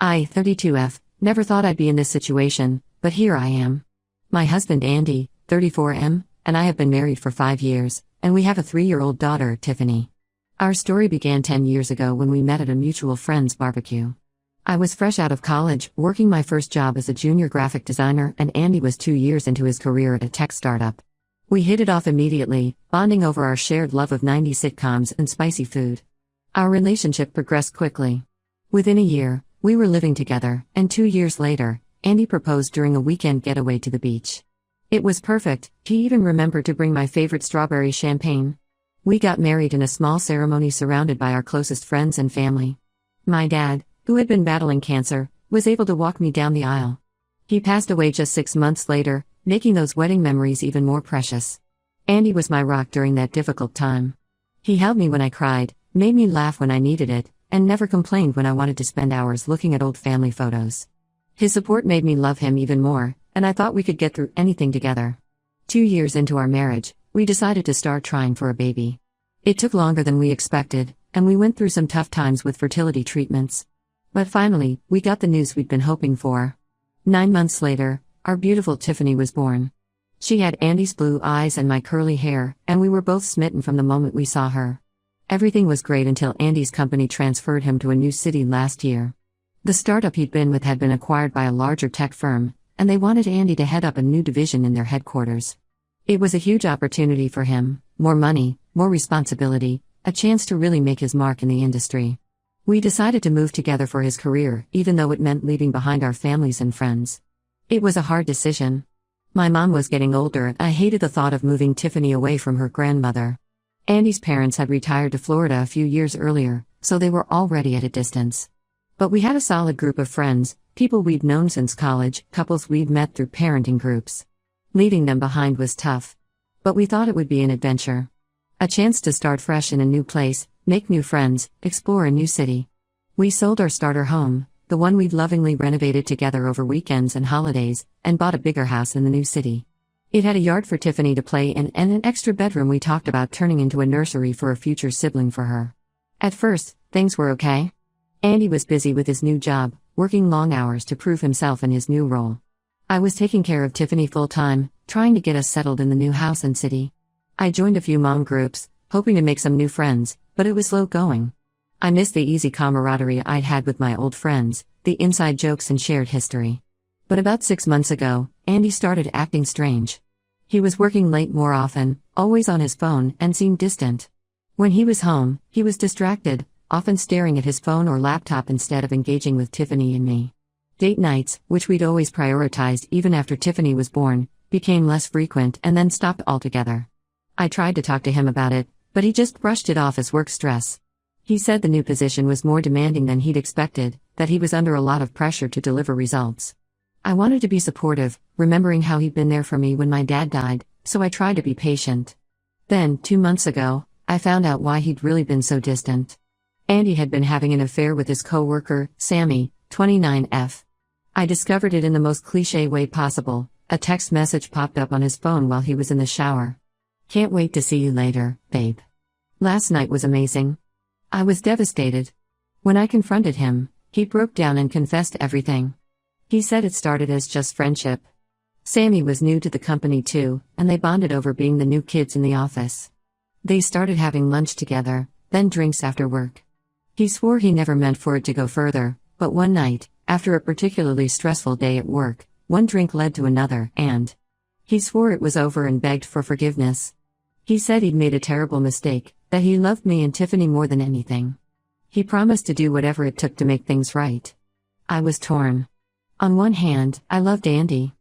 I, 32F, never thought I'd be in this situation, but here I am. My husband Andy, 34M, and I have been married for 5 years, and we have a 3-year-old daughter, Tiffany. Our story began 10 years ago when we met at a mutual friend's barbecue. I was fresh out of college, working my first job as a junior graphic designer, and Andy was 2 years into his career at a tech startup. We hit it off immediately, bonding over our shared love of 90s sitcoms and spicy food. Our relationship progressed quickly. Within a year, we were living together, and 2 years later, Andy proposed during a weekend getaway to the beach. It was perfect. He even remembered to bring my favorite strawberry champagne. We got married in a small ceremony surrounded by our closest friends and family. My dad, who had been battling cancer, was able to walk me down the aisle. He passed away just 6 months later, making those wedding memories even more precious. Andy was my rock during that difficult time. He held me when I cried, made me laugh when I needed it, and never complained when I wanted to spend hours looking at old family photos. His support made me love him even more, and I thought we could get through anything together. 2 years into our marriage, we decided to start trying for a baby. It took longer than we expected, and we went through some tough times with fertility treatments. But finally, we got the news we'd been hoping for. 9 months later, our beautiful Tiffany was born. She had Andy's blue eyes and my curly hair, and we were both smitten from the moment we saw her. Everything was great until Andy's company transferred him to a new city last year. The startup he'd been with had been acquired by a larger tech firm, and they wanted Andy to head up a new division in their headquarters. It was a huge opportunity for him: more money, more responsibility, a chance to really make his mark in the industry. We decided to move together for his career, even though it meant leaving behind our families and friends. It was a hard decision. My mom was getting older, and I hated the thought of moving Tiffany away from her grandmother. Andy's parents had retired to Florida a few years earlier, so they were already at a distance. But we had a solid group of friends, people we'd known since college, couples we'd met through parenting groups. Leaving them behind was tough. But we thought it would be an adventure. A chance to start fresh in a new place, make new friends, explore a new city. We sold our starter home, the one we'd lovingly renovated together over weekends and holidays, and bought a bigger house in the new city. It had a yard for Tiffany to play in and an extra bedroom we talked about turning into a nursery for a future sibling for her. At first, things were okay. Andy was busy with his new job, working long hours to prove himself in his new role. I was taking care of Tiffany full-time, trying to get us settled in the new house and city. I joined a few mom groups, hoping to make some new friends, but it was slow going. I missed the easy camaraderie I'd had with my old friends, the inside jokes and shared history. But about 6 months ago, Andy started acting strange. He was working late more often, always on his phone, and seemed distant. When he was home, he was distracted, often staring at his phone or laptop instead of engaging with Tiffany and me. Date nights, which we'd always prioritized even after Tiffany was born, became less frequent and then stopped altogether. I tried to talk to him about it, but he just brushed it off as work stress. He said the new position was more demanding than he'd expected, that he was under a lot of pressure to deliver results. I wanted to be supportive, remembering how he'd been there for me when my dad died, so I tried to be patient. Then, 2 months ago, I found out why he'd really been so distant. Andy had been having an affair with his coworker, Sammy, 29F. I discovered it in the most cliché way possible. A text message popped up on his phone while he was in the shower. "Can't wait to see you later, babe. Last night was amazing." I was devastated. When I confronted him, he broke down and confessed everything. He said it started as just friendship. Sammy was new to the company too, and they bonded over being the new kids in the office. They started having lunch together, then drinks after work. He swore he never meant for it to go further, but one night, after a particularly stressful day at work, one drink led to another, and he swore it was over and begged for forgiveness. He said he'd made a terrible mistake, that he loved me and Tiffany more than anything. He promised to do whatever it took to make things right. I was torn. On one hand, I loved Andy.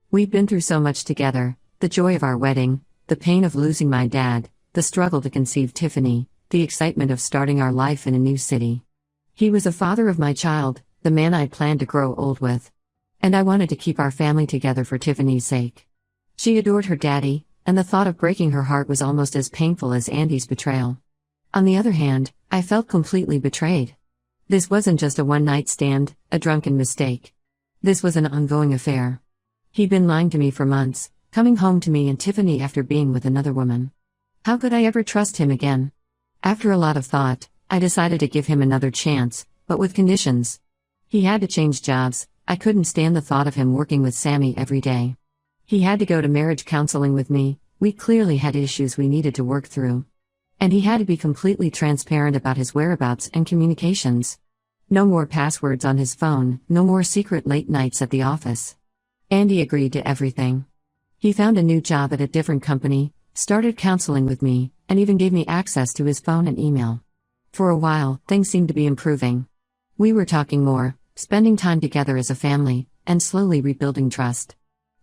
We'd been through so much together: the joy of our wedding, the pain of losing my dad, the struggle to conceive Tiffany, the excitement of starting our life in a new city. He was a father of my child, the man I'd planned to grow old with. And I wanted to keep our family together for Tiffany's sake. She adored her daddy, and the thought of breaking her heart was almost as painful as Andy's betrayal. On the other hand, I felt completely betrayed. This wasn't just a one-night stand, a drunken mistake. This was an ongoing affair. He'd been lying to me for months, coming home to me and Tiffany after being with another woman. How could I ever trust him again? After a lot of thought, I decided to give him another chance, but with conditions. He had to change jobs. I couldn't stand the thought of him working with Sammy every day. He had to go to marriage counseling with me. We clearly had issues we needed to work through. And he had to be completely transparent about his whereabouts and communications. No more passwords on his phone, no more secret late nights at the office. Andy agreed to everything. He found a new job at a different company, started counseling with me, and even gave me access to his phone and email. For a while, things seemed to be improving. We were talking more, spending time together as a family, and slowly rebuilding trust.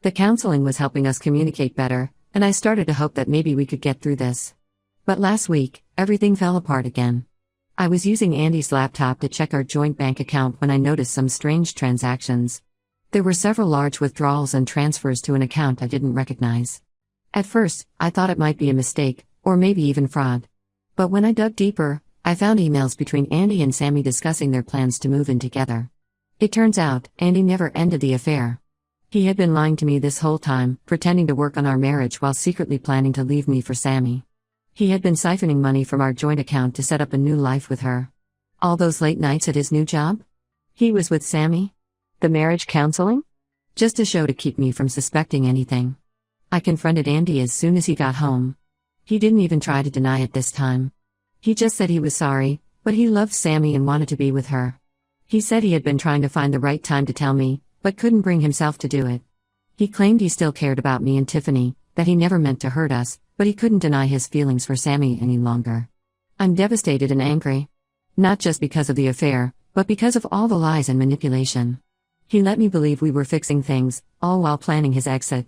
The counseling was helping us communicate better, and I started to hope that maybe we could get through this. But last week, everything fell apart again. I was using Andy's laptop to check our joint bank account when I noticed some strange transactions. There were several large withdrawals and transfers to an account I didn't recognize. At first, I thought it might be a mistake, or maybe even fraud. But when I dug deeper, I found emails between Andy and Sammy discussing their plans to move in together. It turns out, Andy never ended the affair. He had been lying to me this whole time, pretending to work on our marriage while secretly planning to leave me for Sammy. He had been siphoning money from our joint account to set up a new life with her. All those late nights at his new job? He was with Sammy? The marriage counseling? Just a show to keep me from suspecting anything. I confronted Andy as soon as he got home. He didn't even try to deny it this time. He just said he was sorry, but he loved Sammy and wanted to be with her. He said he had been trying to find the right time to tell me, but couldn't bring himself to do it. He claimed he still cared about me and Tiffany, that he never meant to hurt us, but he couldn't deny his feelings for Sammy any longer. I'm devastated and angry. Not just because of the affair, but because of all the lies and manipulation. He let me believe we were fixing things, all while planning his exit.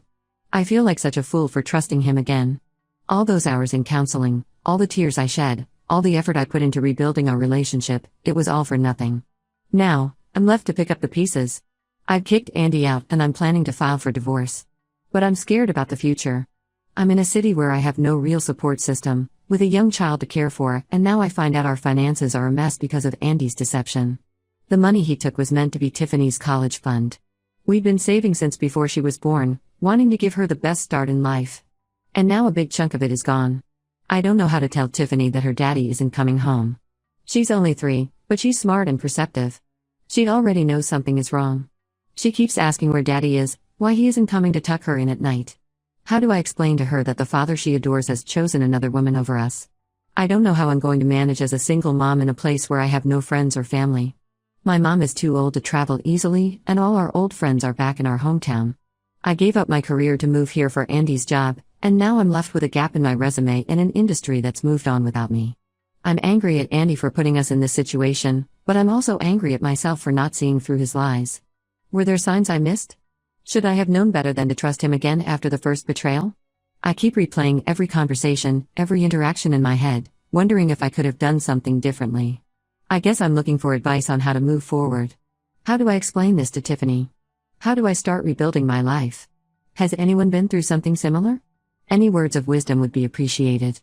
I feel like such a fool for trusting him again. All those hours in counseling, all the tears I shed, all the effort I put into rebuilding our relationship, it was all for nothing. Now, I'm left to pick up the pieces. I've kicked Andy out and I'm planning to file for divorce. But I'm scared about the future. I'm in a city where I have no real support system, with a young child to care for, and now I find out our finances are a mess because of Andy's deception. The money he took was meant to be Tiffany's college fund. We'd been saving since before she was born, wanting to give her the best start in life. And now a big chunk of it is gone. I don't know how to tell Tiffany that her daddy isn't coming home. She's only 3, but she's smart and perceptive. She already knows something is wrong. She keeps asking where daddy is, why he isn't coming to tuck her in at night. How do I explain to her that the father she adores has chosen another woman over us? I don't know how I'm going to manage as a single mom in a place where I have no friends or family. My mom is too old to travel easily, and all our old friends are back in our hometown. I gave up my career to move here for Andy's job, and now I'm left with a gap in my resume in an industry that's moved on without me. I'm angry at Andy for putting us in this situation, but I'm also angry at myself for not seeing through his lies. Were there signs I missed? Should I have known better than to trust him again after the first betrayal? I keep replaying every conversation, every interaction in my head, wondering if I could have done something differently. I guess I'm looking for advice on how to move forward. How do I explain this to Tiffany? How do I start rebuilding my life? Has anyone been through something similar? Any words of wisdom would be appreciated.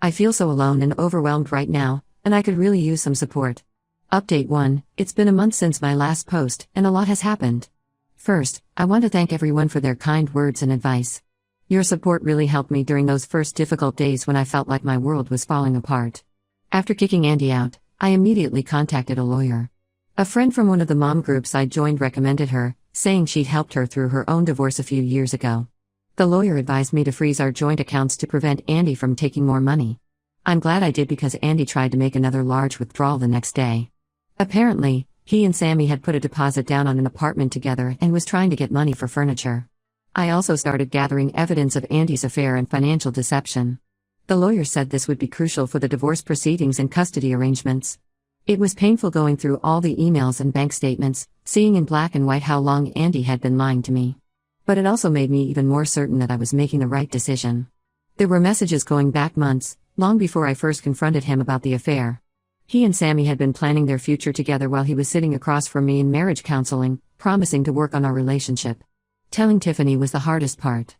I feel so alone and overwhelmed right now, and I could really use some support. Update 1, it's been a month since my last post, and a lot has happened. First, I want to thank everyone for their kind words and advice. Your support really helped me during those first difficult days when I felt like my world was falling apart. After kicking Andy out, I immediately contacted a lawyer. A friend from one of the mom groups I joined recommended her, saying she'd helped her through her own divorce a few years ago. The lawyer advised me to freeze our joint accounts to prevent Andy from taking more money. I'm glad I did because Andy tried to make another large withdrawal the next day. Apparently, he and Sammy had put a deposit down on an apartment together and was trying to get money for furniture. I also started gathering evidence of Andy's affair and financial deception. The lawyer said this would be crucial for the divorce proceedings and custody arrangements. It was painful going through all the emails and bank statements, seeing in black and white how long Andy had been lying to me. But it also made me even more certain that I was making the right decision. There were messages going back months, long before I first confronted him about the affair. He and Sammy had been planning their future together while he was sitting across from me in marriage counseling, promising to work on our relationship. Telling Tiffany was the hardest part.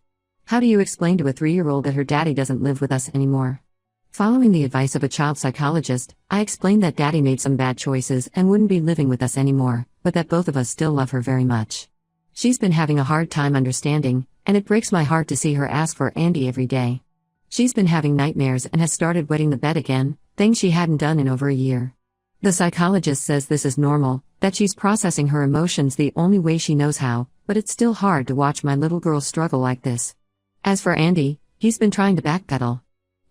How do you explain to a 3-year-old that her daddy doesn't live with us anymore? Following the advice of a child psychologist, I explained that daddy made some bad choices and wouldn't be living with us anymore, but that both of us still love her very much. She's been having a hard time understanding, and it breaks my heart to see her ask for Andy every day. She's been having nightmares and has started wetting the bed again, things she hadn't done in over a year. The psychologist says this is normal, That she's processing her emotions the only way she knows how, but it's still hard to watch my little girl struggle like this. As for Andy, he's been trying to backpedal.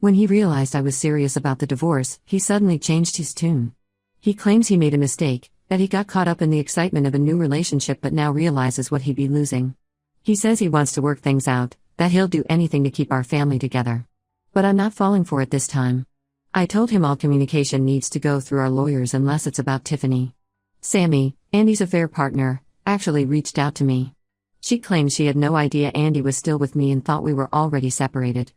When he realized I was serious about the divorce, he suddenly changed his tune. He claims he made a mistake, that he got caught up in the excitement of a new relationship but now realizes what he'd be losing. He says he wants to work things out, that he'll do anything to keep our family together. But I'm not falling for it this time. I told him all communication needs to go through our lawyers unless it's about Tiffany. Sammy, Andy's affair partner, actually reached out to me. She claims she had no idea Andy was still with me and thought we were already separated.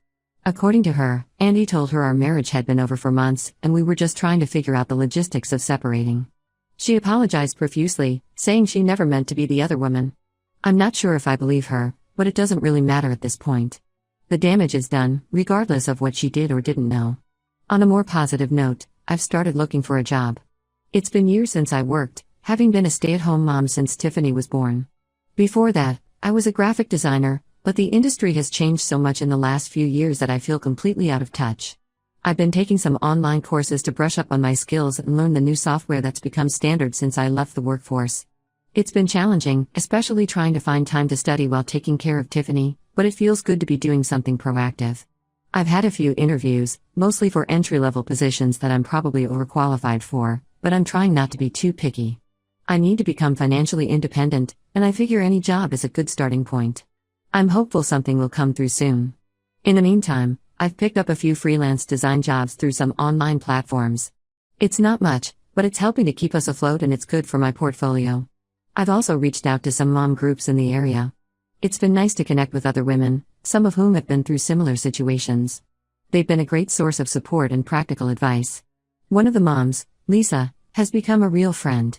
According to her, Andy told her our marriage had been over for months and we were just trying to figure out the logistics of separating. She apologized profusely, saying she never meant to be the other woman. I'm not sure if I believe her, but it doesn't really matter at this point. The damage is done, regardless of what she did or didn't know. On a more positive note, I've started looking for a job. It's been years since I worked, having been a stay-at-home mom since Tiffany was born. Before that, I was a graphic designer, but the industry has changed so much in the last few years that I feel completely out of touch. I've been taking some online courses to brush up on my skills and learn the new software that's become standard since I left the workforce. It's been challenging, especially trying to find time to study while taking care of Tiffany, but it feels good to be doing something proactive. I've had a few interviews, mostly for entry-level positions that I'm probably overqualified for, but I'm trying not to be too picky. I need to become financially independent, and I figure any job is a good starting point. I'm hopeful something will come through soon. In the meantime, I've picked up a few freelance design jobs through some online platforms. It's not much, but it's helping to keep us afloat and it's good for my portfolio. I've also reached out to some mom groups in the area. It's been nice to connect with other women, some of whom have been through similar situations. They've been a great source of support and practical advice. One of the moms, Lisa, has become a real friend.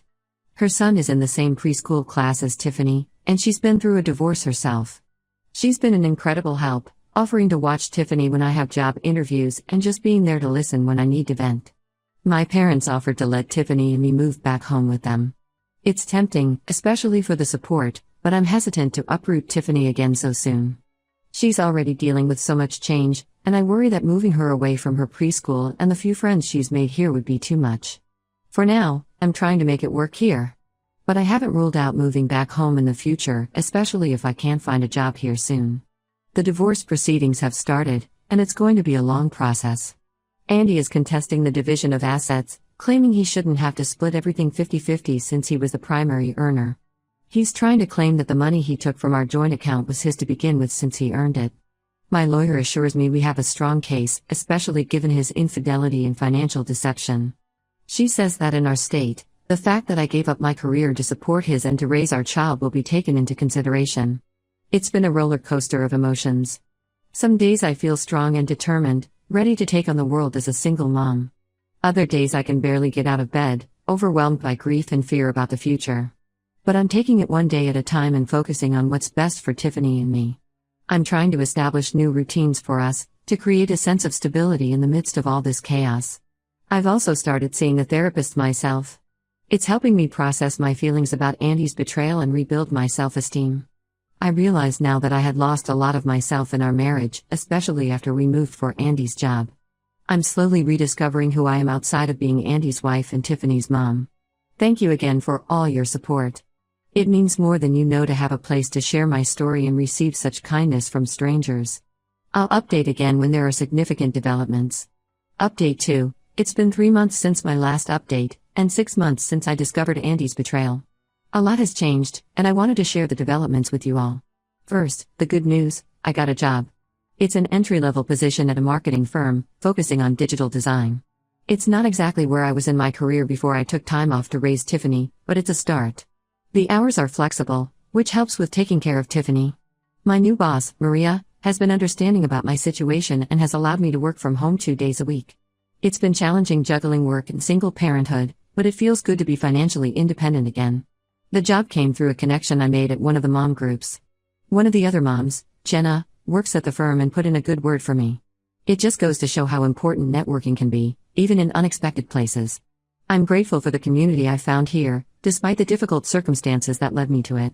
Her son is in the same preschool class as Tiffany, and she's been through a divorce herself. She's been an incredible help, offering to watch Tiffany when I have job interviews and just being there to listen when I need to vent. My parents offered to let Tiffany and me move back home with them. It's tempting, especially for the support, but I'm hesitant to uproot Tiffany again so soon. She's already dealing with so much change, and I worry that moving her away from her preschool and the few friends she's made here would be too much. For now, I'm trying to make it work here. But I haven't ruled out moving back home in the future, especially if I can't find a job here soon. The divorce proceedings have started, and it's going to be a long process. Andy is contesting the division of assets, claiming he shouldn't have to split everything 50-50 since he was the primary earner. He's trying to claim that the money he took from our joint account was his to begin with since he earned it. My lawyer assures me we have a strong case, especially given his infidelity and financial deception. She says that in our state, the fact that I gave up my career to support his and to raise our child will be taken into consideration. It's been a roller coaster of emotions. Some days I feel strong and determined, ready to take on the world as a single mom. Other days I can barely get out of bed, overwhelmed by grief and fear about the future. But I'm taking it one day at a time and focusing on what's best for Tiffany and me. I'm trying to establish new routines for us, to create a sense of stability in the midst of all this chaos. I've also started seeing a therapist myself. It's helping me process my feelings about Andy's betrayal and rebuild my self-esteem. I realize now that I had lost a lot of myself in our marriage, especially after we moved for Andy's job. I'm slowly rediscovering who I am outside of being Andy's wife and Tiffany's mom. Thank you again for all your support. It means more than you know to have a place to share my story and receive such kindness from strangers. I'll update again when there are significant developments. Update 2. It's been 3 months since my last update, and 6 months since I discovered Andy's betrayal. A lot has changed, and I wanted to share the developments with you all. First, the good news: I got a job. It's an entry-level position at a marketing firm, focusing on digital design. It's not exactly where I was in my career before I took time off to raise Tiffany, but it's a start. The hours are flexible, which helps with taking care of Tiffany. My new boss, Maria, has been understanding about my situation and has allowed me to work from home 2 days a week. It's been challenging juggling work and single parenthood, but it feels good to be financially independent again. The job came through a connection I made at one of the mom groups. One of the other moms, Jenna, works at the firm and put in a good word for me. It just goes to show how important networking can be, even in unexpected places. I'm grateful for the community I found here, despite the difficult circumstances that led me to it.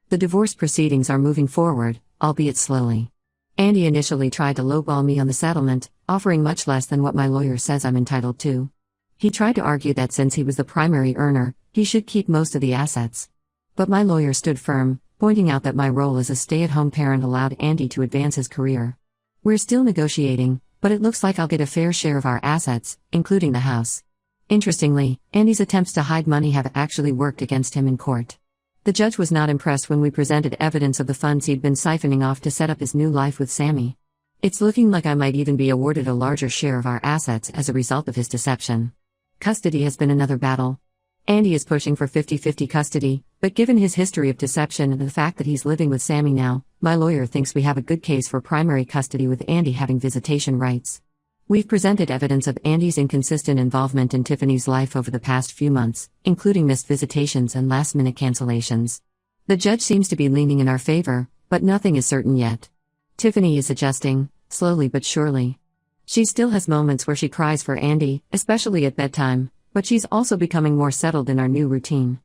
The divorce proceedings are moving forward, albeit slowly. Andy initially tried to lowball me on the settlement, offering much less than what my lawyer says I'm entitled to. He tried to argue that since he was the primary earner, he should keep most of the assets. But my lawyer stood firm, pointing out that my role as a stay-at-home parent allowed Andy to advance his career. We're still negotiating, but it looks like I'll get a fair share of our assets, including the house. Interestingly, Andy's attempts to hide money have actually worked against him in court. The judge was not impressed when we presented evidence of the funds he'd been siphoning off to set up his new life with Sammy. It's looking like I might even be awarded a larger share of our assets as a result of his deception. Custody has been another battle. Andy is pushing for 50-50 custody, but given his history of deception and the fact that he's living with Sammy now, my lawyer thinks we have a good case for primary custody with Andy having visitation rights. We've presented evidence of Andy's inconsistent involvement in Tiffany's life over the past few months, including missed visitations and last-minute cancellations. The judge seems to be leaning in our favor, but nothing is certain yet. Tiffany is adjusting, slowly but surely. She still has moments where she cries for Andy, especially at bedtime, but she's also becoming more settled in our new routine.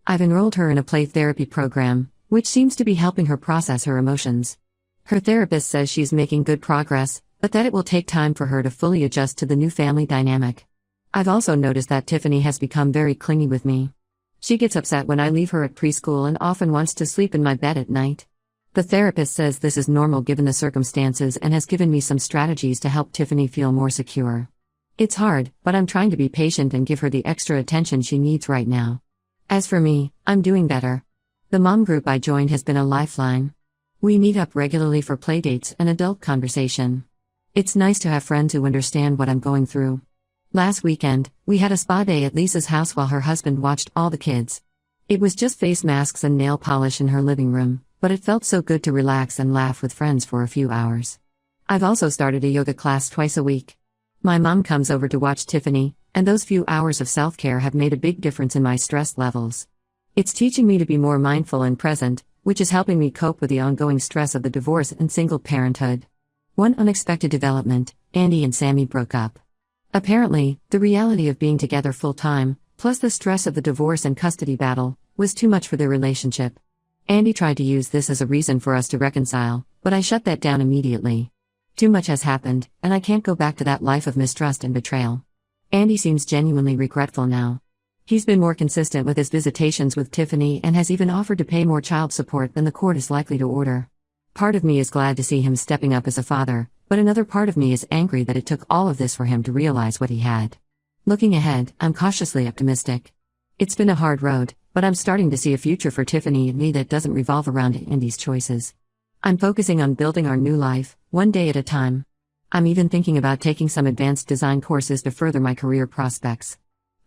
I've enrolled her in a play therapy program, which seems to be helping her process her emotions. Her therapist says she's making good progress, but that it will take time for her to fully adjust to the new family dynamic. I've also noticed that Tiffany has become very clingy with me. She gets upset when I leave her at preschool and often wants to sleep in my bed at night. The therapist says this is normal given the circumstances and has given me some strategies to help Tiffany feel more secure. It's hard, but I'm trying to be patient and give her the extra attention she needs right now. As for me, I'm doing better. The mom group I joined has been a lifeline. We meet up regularly for playdates and adult conversation. It's nice to have friends who understand what I'm going through. Last weekend, we had a spa day at Lisa's house while her husband watched all the kids. It was just face masks and nail polish in her living room, but it felt so good to relax and laugh with friends for a few hours. I've also started a yoga class twice a week. My mom comes over to watch Tiffany, and those few hours of self-care have made a big difference in my stress levels. It's teaching me to be more mindful and present, which is helping me cope with the ongoing stress of the divorce and single parenthood. One unexpected development: Andy and Sammy broke up. Apparently, the reality of being together full-time, plus the stress of the divorce and custody battle, was too much for their relationship. Andy tried to use this as a reason for us to reconcile, but I shut that down immediately. Too much has happened, and I can't go back to that life of mistrust and betrayal. Andy seems genuinely regretful now. He's been more consistent with his visitations with Tiffany and has even offered to pay more child support than the court is likely to order. Part of me is glad to see him stepping up as a father, but another part of me is angry that it took all of this for him to realize what he had. Looking ahead, I'm cautiously optimistic. It's been a hard road, but I'm starting to see a future for Tiffany and me that doesn't revolve around Andy's choices. I'm focusing on building our new life, one day at a time. I'm even thinking about taking some advanced design courses to further my career prospects.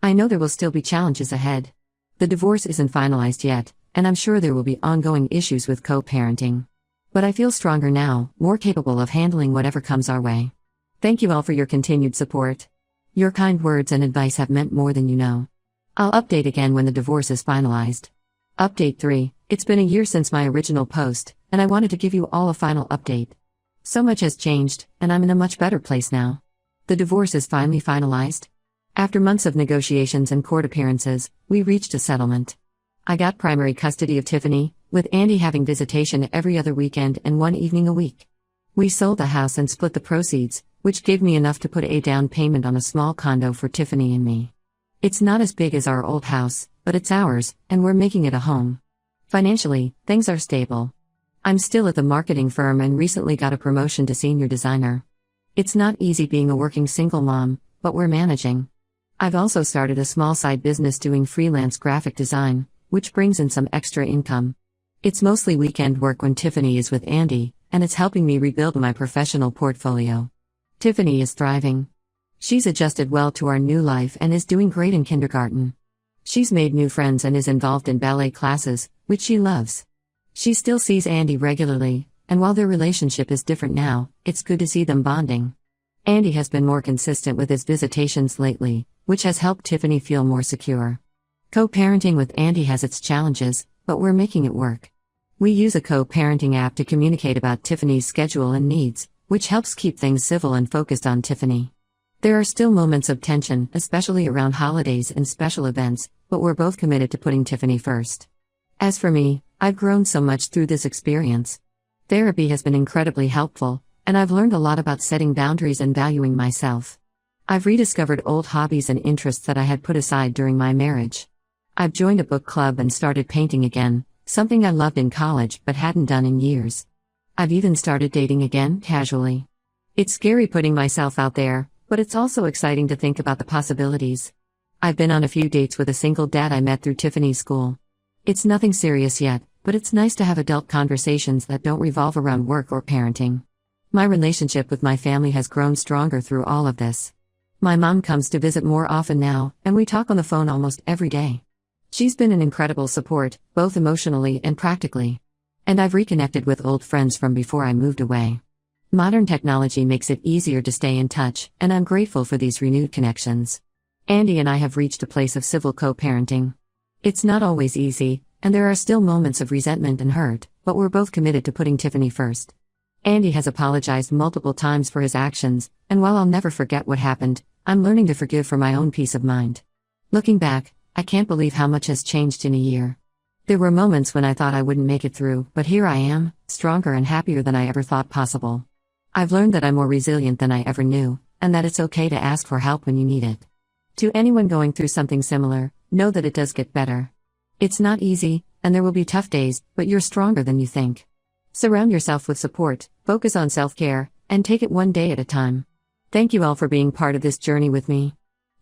I know there will still be challenges ahead. The divorce isn't finalized yet, and I'm sure there will be ongoing issues with co-parenting. But I feel stronger now, more capable of handling whatever comes our way. Thank you all for your continued support. Your kind words and advice have meant more than you know. I'll update again when the divorce is finalized. Update 3. It's been a year since my original post, and I wanted to give you all a final update. So much has changed, and I'm in a much better place now. The divorce is finally finalized. After months of negotiations and court appearances, we reached a settlement. I got primary custody of Tiffany, with Andy having visitation every other weekend and one evening a week. We sold the house and split the proceeds, which gave me enough to put a down payment on a small condo for Tiffany and me. It's not as big as our old house, but it's ours, and we're making it a home. Financially, things are stable. I'm still at the marketing firm and recently got a promotion to senior designer. It's not easy being a working single mom, but we're managing. I've also started a small side business doing freelance graphic design, which brings in some extra income. It's mostly weekend work when Tiffany is with Andy, and it's helping me rebuild my professional portfolio. Tiffany is thriving. She's adjusted well to our new life and is doing great in kindergarten. She's made new friends and is involved in ballet classes, which she loves. She still sees Andy regularly, and while their relationship is different now, it's good to see them bonding. Andy has been more consistent with his visitations lately, which has helped Tiffany feel more secure. Co-parenting with Andy has its challenges, but we're making it work. We use a co-parenting app to communicate about Tiffany's schedule and needs, which helps keep things civil and focused on Tiffany. There are still moments of tension, especially around holidays and special events, but we're both committed to putting Tiffany first. As for me, I've grown so much through this experience. Therapy has been incredibly helpful, and I've learned a lot about setting boundaries and valuing myself. I've rediscovered old hobbies and interests that I had put aside during my marriage. I've joined a book club and started painting again, something I loved in college but hadn't done in years. I've even started dating again, casually. It's scary putting myself out there, but it's also exciting to think about the possibilities. I've been on a few dates with a single dad I met through Tiffany's school. It's nothing serious yet, but it's nice to have adult conversations that don't revolve around work or parenting. My relationship with my family has grown stronger through all of this. My mom comes to visit more often now, and we talk on the phone almost every day. She's been an incredible support, both emotionally and practically. And I've reconnected with old friends from before I moved away. Modern technology makes it easier to stay in touch, and I'm grateful for these renewed connections. Andy and I have reached a place of civil co-parenting. It's not always easy, and there are still moments of resentment and hurt, but we're both committed to putting Tiffany first. Andy has apologized multiple times for his actions, and while I'll never forget what happened, I'm learning to forgive for my own peace of mind. Looking back, I can't believe how much has changed in a year. There were moments when I thought I wouldn't make it through, but here I am, stronger and happier than I ever thought possible. I've learned that I'm more resilient than I ever knew, and that it's okay to ask for help when you need it. To anyone going through something similar, know that it does get better. It's not easy, and there will be tough days, but you're stronger than you think. Surround yourself with support, focus on self-care, and take it one day at a time. Thank you all for being part of this journey with me.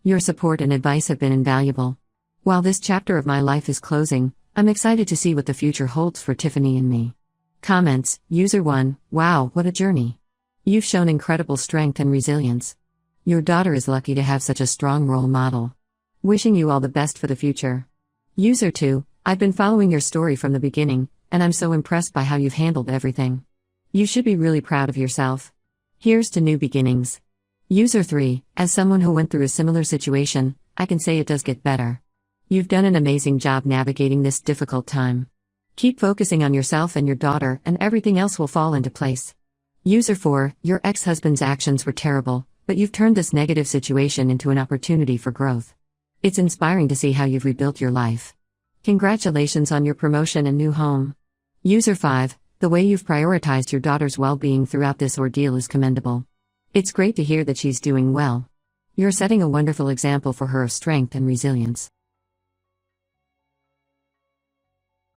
Your support and advice have been invaluable. While this chapter of my life is closing, I'm excited to see what the future holds for Tiffany and me. Comments, User 1, wow, what a journey. You've shown incredible strength and resilience. Your daughter is lucky to have such a strong role model. Wishing you all the best for the future. User 2, I've been following your story from the beginning, and I'm so impressed by how you've handled everything. You should be really proud of yourself. Here's to new beginnings. User 3, as someone who went through a similar situation, I can say it does get better. You've done an amazing job navigating this difficult time. Keep focusing on yourself and your daughter, and everything else will fall into place. User 4, your ex-husband's actions were terrible, but you've turned this negative situation into an opportunity for growth. It's inspiring to see how you've rebuilt your life. Congratulations on your promotion and new home. User 5, the way you've prioritized your daughter's well-being throughout this ordeal is commendable. It's great to hear that she's doing well. You're setting a wonderful example for her of strength and resilience.